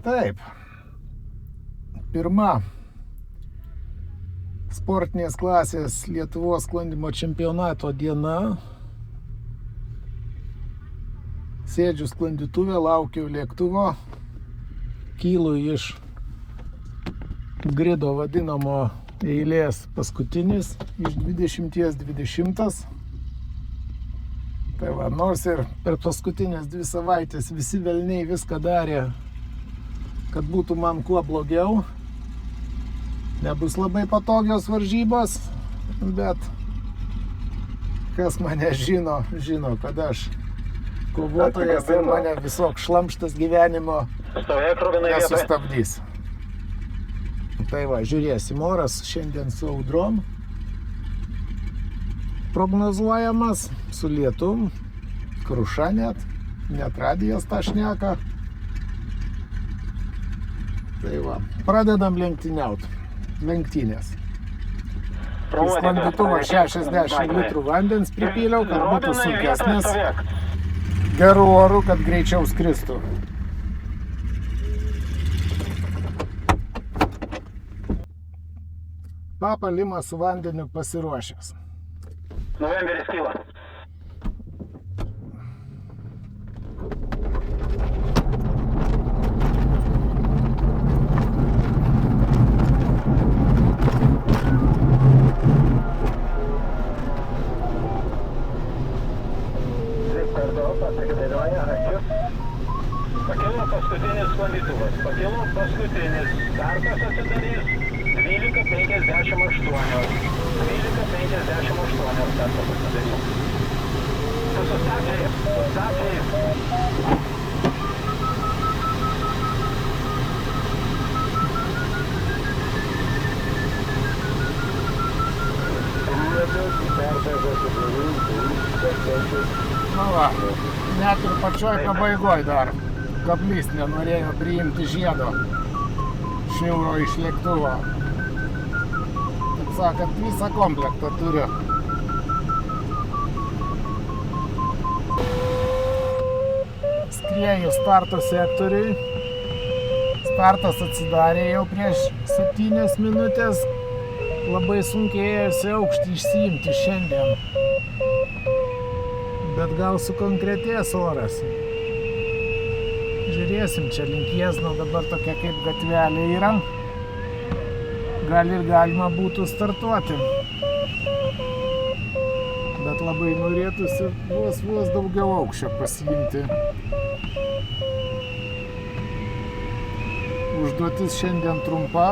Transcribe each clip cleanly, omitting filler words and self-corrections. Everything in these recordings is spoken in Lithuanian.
Taip. Pirma sportinės klasės Lietuvos sklandymo čempionato diena. Sėdžiu sklandytuve, laukiu lėktuvo. Kylu iš grido vadinamo eilės paskutinis, iš 20-20. Tai va, nors ir per paskutinės 2 savaitės visi velniai viską darė, kad būtų man kuo blogiau. Nebus labai patogios varžybos, bet kas mane žino, kad aš kovotojas ir mane visoks šlamštas gyvenimo nesustabdys. Tai va, žiūrėsim, oras šiandien su audrom prognozuojamas, su lietum, kruša net radijas tą šneka. Tai va, pradedam lenktyniaut. Lenktynės. Į sklandytuvą 60 litrų vandens pripyliau, kad būtų sunkesnis. Gerų orų, kad greičiau skristų. Papalimas su vandeniu pasiruošęs. Novemberis kyla. Pakilo paskutinis sklandytuvas. Pakilo paskutinis. Startas atsidarys 12:58. 12:58 startas atsidarys. Sustabdžiai. Na va, net ir pačioj pabaigoj dar kablys nenorėjo priimti žiedo šniūro iš lėktuvo. Taip sakant, visą komplektą turiu. Skrieju starto sektoriui. Startas atsidarė jau prieš 7 minutės. Labai sunkiai ėjosi aukštį išsiimti šiandien. Bet gal sukonkretės oras. Žiūrėsim, čia link Jiezno dabar tokia kaip gatvelė yra. Gal ir galima būtų startuoti. Bet labai norėtųsi vos daugiau aukščio pasiimti. Užduotis šiandien trumpa,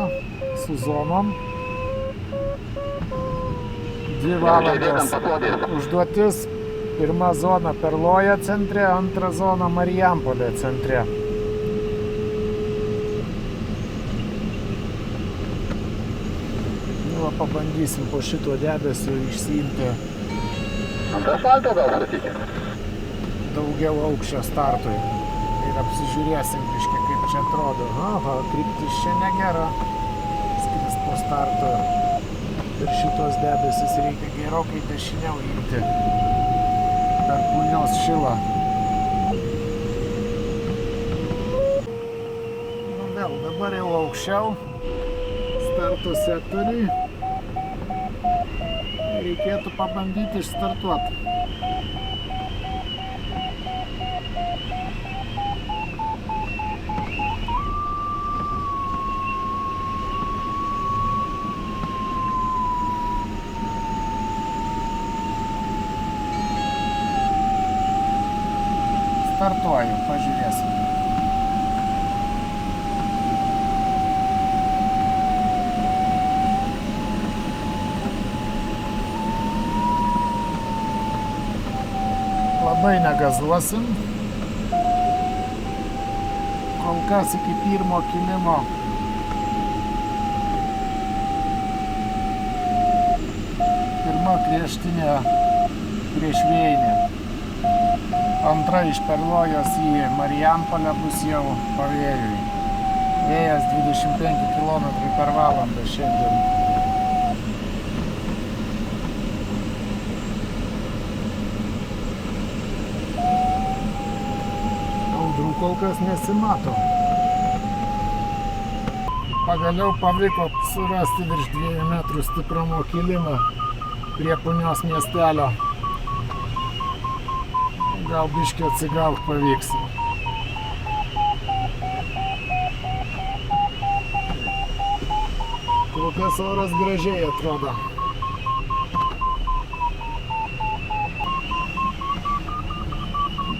su zonom. 2 valandos užduotis. Pirma zona Perloja centre, antra zona Marijampolė centre. Nu, pabandysim po šito debesio išsiimti daugiau aukščio startui. Ir apsižiūrėsim biškį, kaip čia atrodo. Aha, kryptis čia negera. Skrist po starto. Ir šitos debesis reikia gerokai dešiniau imti. Per punios šilą. Nu vėl, dabar jau aukščiau. Starto sektoriui. Reikėtų pabandyti išstartuoti. Startuoju, pažiūrėsim. Labai negazuosim. Kol kas iki pirmo kilimo pirma griežtinė priešvėjinė. Antra iš Perlojos į Marijampolę bus jau pavėjui. Vėjas 25 km per valandą šiandien. Audrų kol kas nesimato. Pagaliau pavyko surasti virš 2 metrų stiprumo kilimą prie Punios miestelio. Gal biškį atsigaut pavyks. Kol kas oras gražiai atrodo.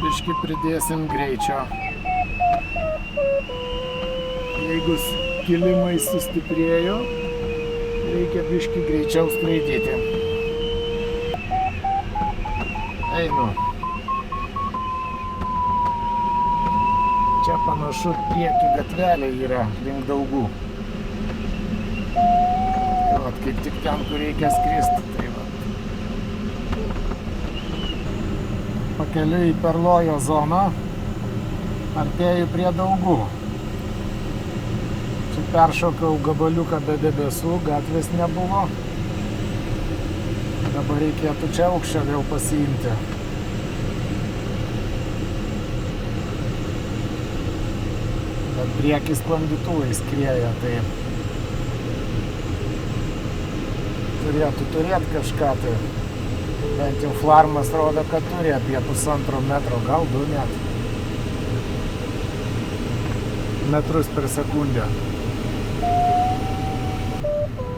Biškį pridėsim greičio. Jeigu kilimai sustiprėjo, reikia biškį greičiau skraidyti. Einu. Čia panašu prieki gatvelė yra link Daugų. Vat, kaip tik ten, kur reikia skristi. Tai vat. Pakeliui į Perlojo zoną, artėju prie Daugų. Čia peršokau gabaliuką be debesų, gatvės nebuvo. Dabar reikėtų čia aukščio vėl pasiimti. Bet priekis sklandytuvai skrieja, tai turėtų turėti kažką, tai bent jau Flarmas rodo, kad turi apie 1,5 metro, gal 2 net. Metrus per sekundę.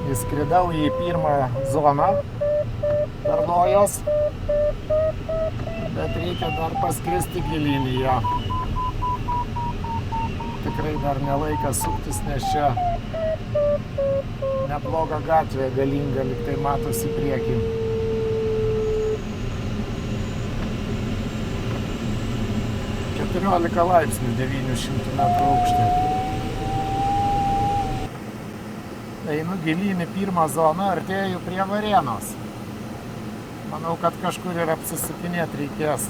Įskridau į pirmą zoną Perlojos, bet reikia dar paskristi gilyn į ją. Tikrai dar nelaikas suktis, nes čia nebloga gatvė, galinga, lyg tai matosi priekį. - 14 laipsnių 900 metrų aukštį. Einu gilyn į pirmą zoną, artėju prie Varėnos. Manau, kad kažkur ir apsisukinėti reikės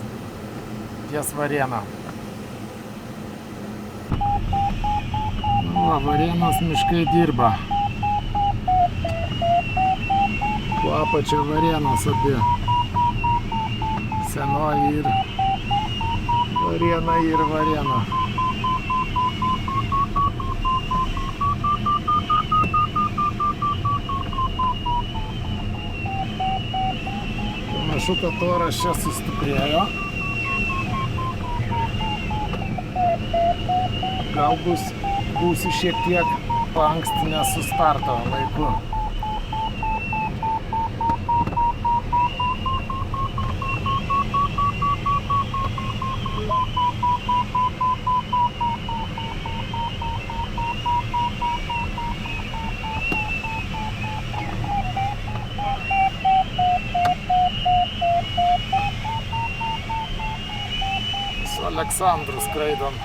ties Varėną. Nu, Varėnos miškai dirba. Po apačia Varėnos abi. Senoji ir Varėna ir Varėna. Panašu, kad oras čia sustiprėjo. Gal būsiu šiek tiek paankstinęs su starto laiku. Aleksandru skraidom.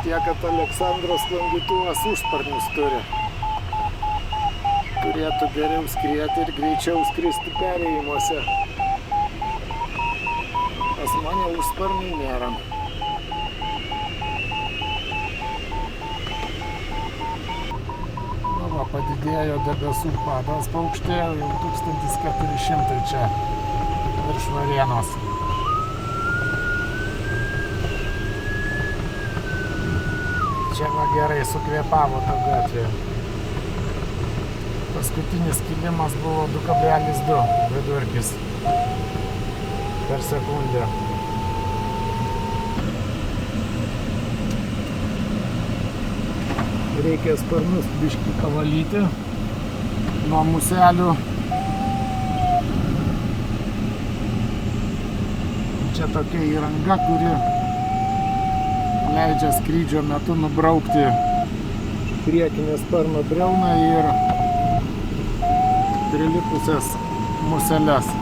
Tiek, kad Aleksandro sklandytuvas užsparnius turi. Turėtų geriau skrieti ir greičiau skristi perėjimuose. Pas mane užsparnių nėra. Padidėjo debesų padas, paaukštėjo jau 1400 čia virš Varėnos. Čia va gerai sukvėpavo ta gatvė. Paskutinis kilimas buvo 2,2 vidurkis per sekundę. Reikia sparnus biškį pavalyti nuo muselių. Čia tokia įranga, kuri leidžia skrydžio metu nubraukti priekinę sparno briauną ir prilipusias museles.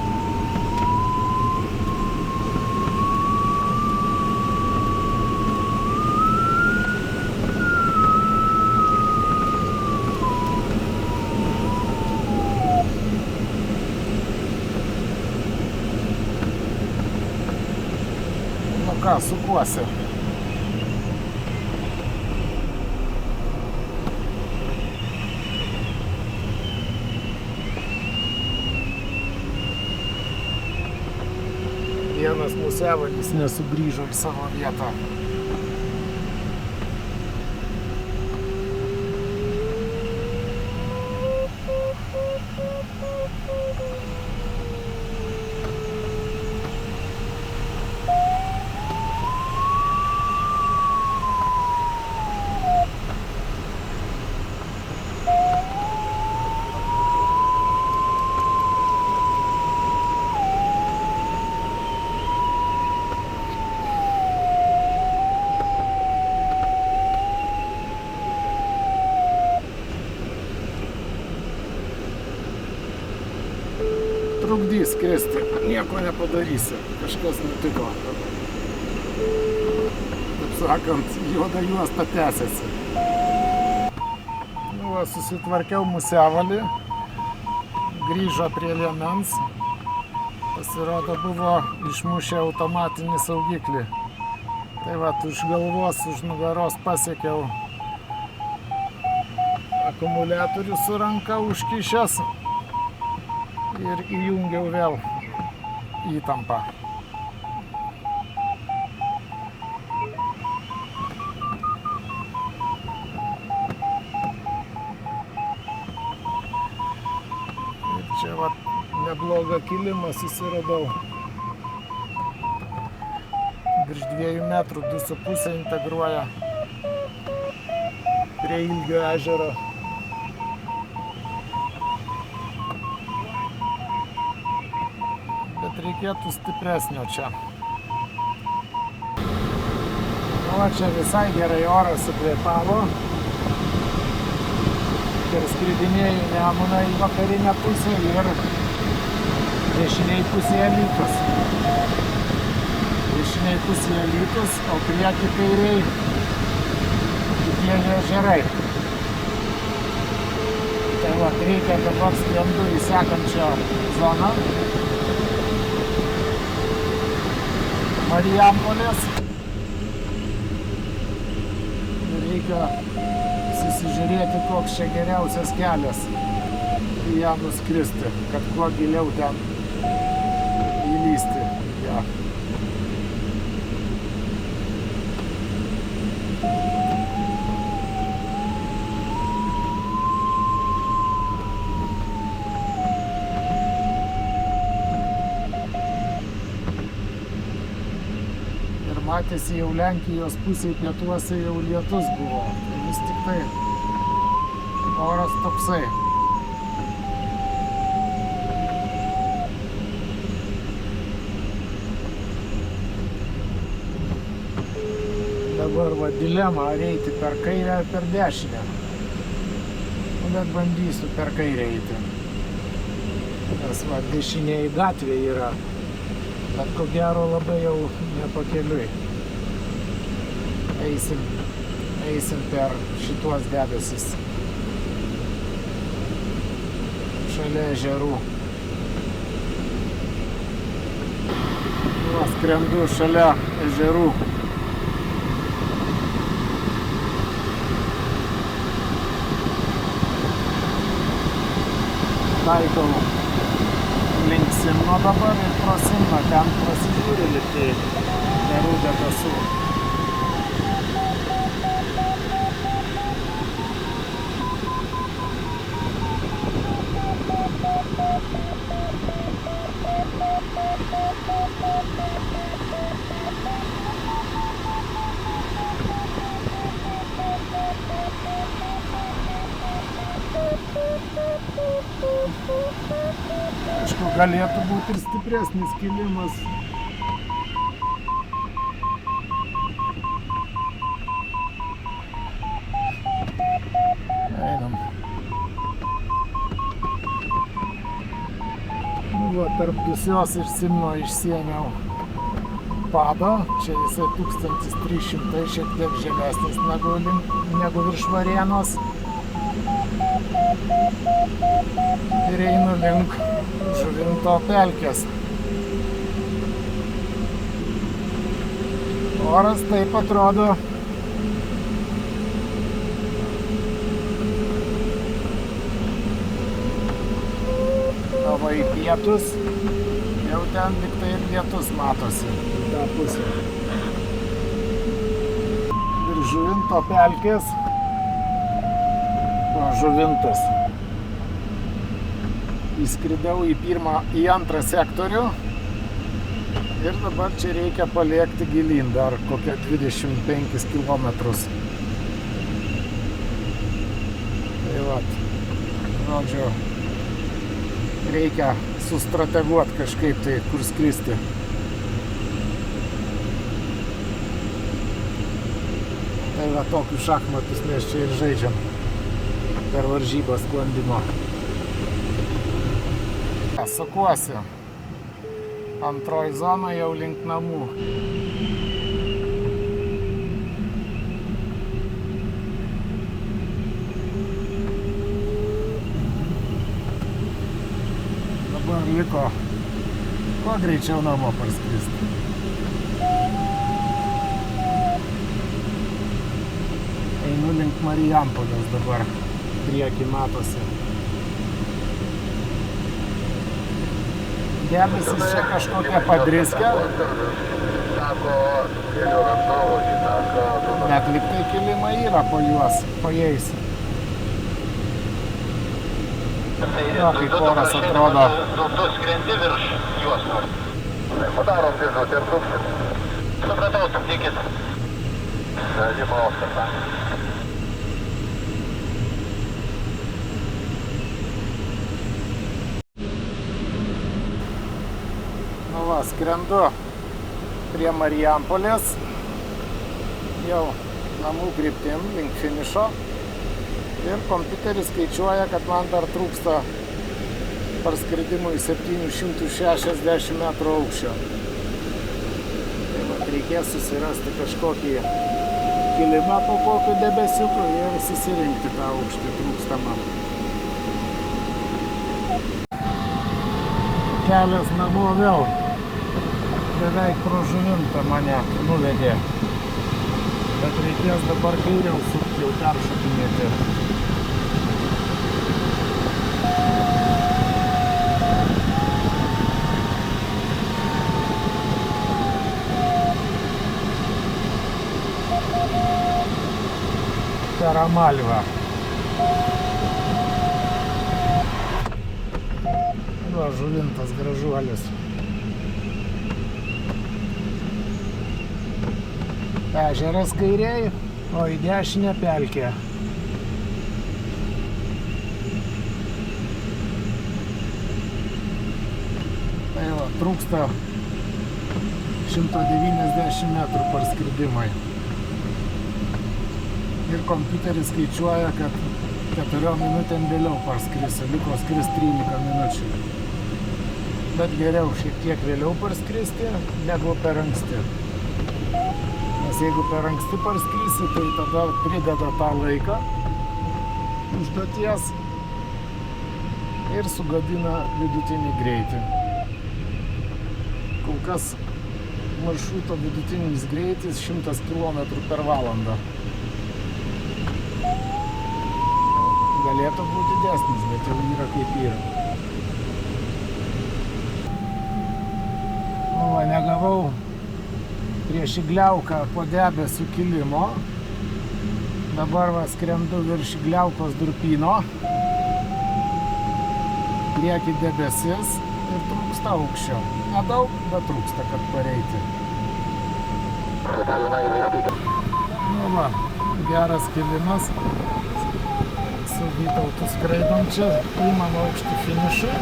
Sukuosi. Vienas musevalis nesugrįžo į savo vietą. Trukdys skristi, nieko nepadarysi, kažkas nutiko. Taip sakant, juoda juosta tęsiasi. Nu, va, susitvarkiau musevalį, grįžo prie liemens, pasirodo buvo išmušę automatinį saugiklį. Tai va, už galvos, už nugaros pasiekiau akumuliatorių su ranka užkišęs. Ir įjungiau vėl įtampą. Ir čia va neblogą kilimą susiradau. Virš 2 metrų, 2,5 integruoja prie Ilgio ežero. Reikėtų stipresnio čia. O čia visai gerai oras sukvėpavo. Ir skridinėjau Nemuną į vakarinę pusę ir dešiniai pusėje Alytus. Dešiniai pusėje Alytus, o prieki kairiai Kipienio ežerai. Tai va, reikia dabar skrendu į sekančią zoną. Marijampolės. Reikia susižiūrėti, koks čia geriausias kelias į ją nuskristi, kad kuo giliau ten įlysti. Ja. Matėsi jau Lenkijos pusėje pietuose jau lietus buvo. Tai vis tik tai oras toksai. Dabar va dilema, ar eiti per kairę ar per dešinę. Bet bandysiu per kairę eiti. Nes va dešinėje gatvė yra. Bet ko gero labai jau nepakeliui. Eisim per šituos debesis. Šalia ežerų. Nu, skrendu šalia ežerų. Taikau link Simno dabar ir pro Simną ten prasižiūri lygtai gerų debesų. Aišku, galėtų būti ir stipresnis kilimas. Einam. Nu va, tarp Dusios ir Simno išsiėmiau padą. Čia jisai 1300, šiek tiek žemesnis negu virš Varėnos. Ir einu link Žuvinto pelkės. Oras taip atrodo. O va į pietus jau ten liktai ir lietus matosi į tą pusę. Ir Žuvinto pelkės. Žuvintas. Įskridau į antrą sektorių ir dabar čia reikia palėkti gilyn dar kokią 25 kilometrus. Tai vat, žodžiu, reikia sustrateguoti kažkaip tai, kur skristi. Tai va, tokius šachmatus mes čia ir žaidžiam per varžybą sklandimo. Sukuosi. Antroji zona jau link namų. Dabar liko kuo greičiau namo parskristi. Einu link Marijampolės dabar. Priekį matosi. Debesis čia kažkokia padriskia. Bet liktai kilimai yra po juos, po jais. Na, kaip oras atrodo. Tu skrendi virš juos. Padarom žinutę ir truksit. Supratau, stabdykit. Žyma Oskarą. Skrendu prie Marijampolės, jau namų kryptim, link finišo. Ir kompiuteris skaičiuoja, kad man dar trūksta parskridimui 760 metrų aukščio. Tai man reikės susirasti kažkokį kilimą po kokiu debesiuku ir susirinkti tą aukštį trūkstamą. Kelias namo vėl. Beveik pro Žuvintą mane nuvedė. Bet reikės dabar kairiau sukti, jau peršokinėti. Per Amalvą. Va, Žuvintas gražuolis. Ežeras kairiai, o į dešinę pelkė. Tai va, trūksta 190 metrų parskridimai. Ir kompiuteris skaičiuoja, kad 4 minutėm vėliau parskrisiu, liko skris 13 minučių. Bet geriau šiek tiek vėliau parskristi, negu per anksti. Nes jeigu per anksti parskrisi, tai tada prideda tą laiką užduoties ir sugadina vidutinį greitį. Kol kas maršruto vidutinis greitis 100 km per valandą. Galėtų būti didesnis, bet jau yra kaip yra. Nu, va, negavau prieš Igliauką po debesių kilimo. Dabar va, skrendu virš Igliaukos durpyno. Prieki debesis ir trūksta aukščio. Nedaug, bet trūksta, kad pareiti. Nu va, geras kilimas. Su Vytautu skraidom čia, imam aukštį finišui.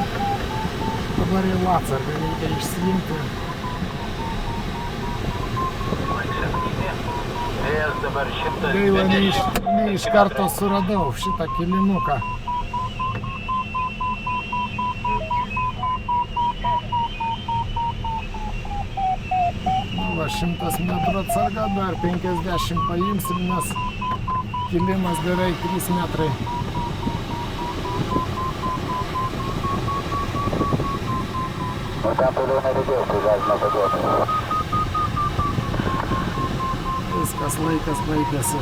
Dabar jau atsargą reikia išsijimti. Gaila, ne iš karto suradau šitą kilimuką. Nu va, 100 metrų atsarga, dar 50 paimsim, nes kilimas beveik 3 metrai. Viskas, laikas baigėsi.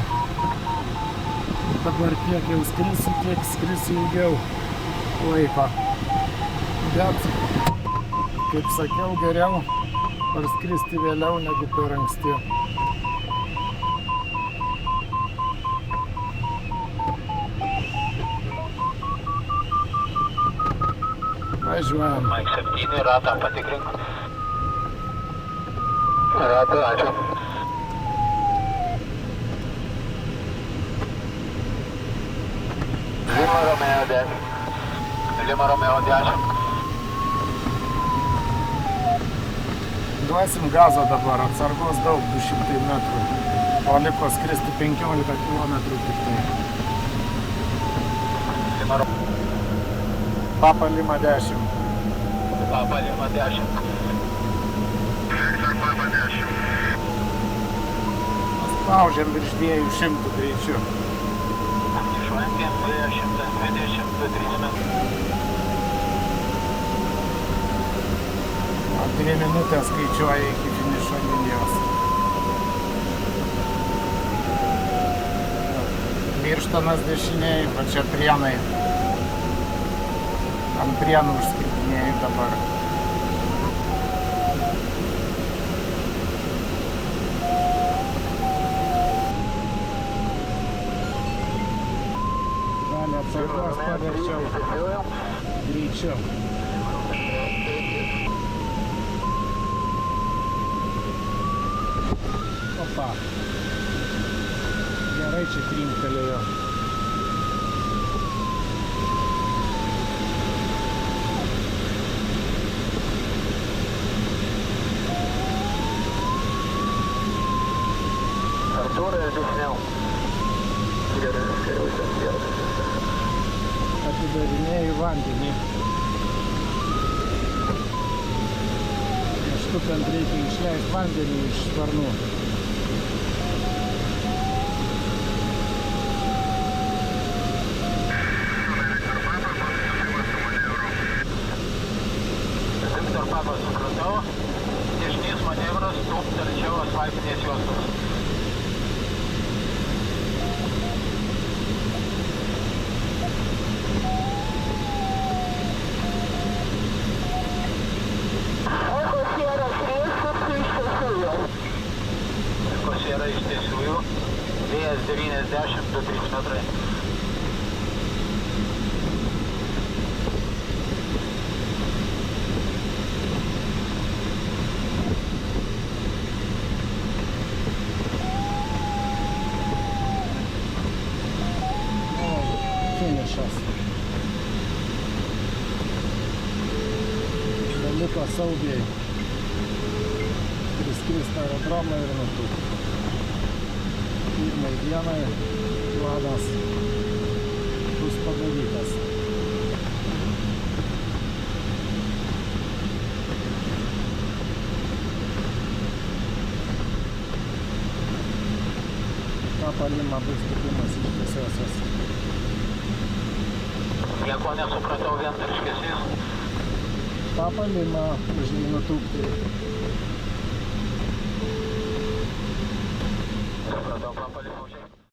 Dabar kiek jau skrisiu, tiek skrisiu ilgiau laiko. Bet Kaip sakiau, geriau parskristi vėliau negu per anksti. Važiuojam. Mike 7, ratą patikrink. Ratą, ačiū. Lima Romeo 10. Lima Romeo 10. Duosim gazo dabar, atsargos daug, 200 metrų. O liko skristi 15 km tik tai. Lima Romeo. Papa Lima 10. Papa Lima 10. Papa 10. Spaudžiam virš 200 greičiu. Išvankėm 120-230 metrų. 2 minutės skaičiuoja iki finišo linijos. Birštonas dešiniai, va čia Prienai. Ant Prienų užskritinėjau dabar. Dalį atsargos paverčiau greičiau. Opa. Gerai čia trinktelėjo. Artūras dešiniau. Atidarinėjau vandenį. Neštukant reikia išleisti vandenį iš sparnų. Viktor Papa supratau. Dešinės manevras, stumt arčiau asfaltinės juostos. Kosėra iš tiesiųjų. Vėjas 90-230 metrai. Finišas. Liko saugiai priskrist aerodromą ir nutūpti. Pirmai dienai planas bus padarytas. Papa Lima bus tikimas iš tiesiosios. Nieko nesupratau, vientarškesys. Papa Lima už jį nutūpti. Supratau, Papa Lima už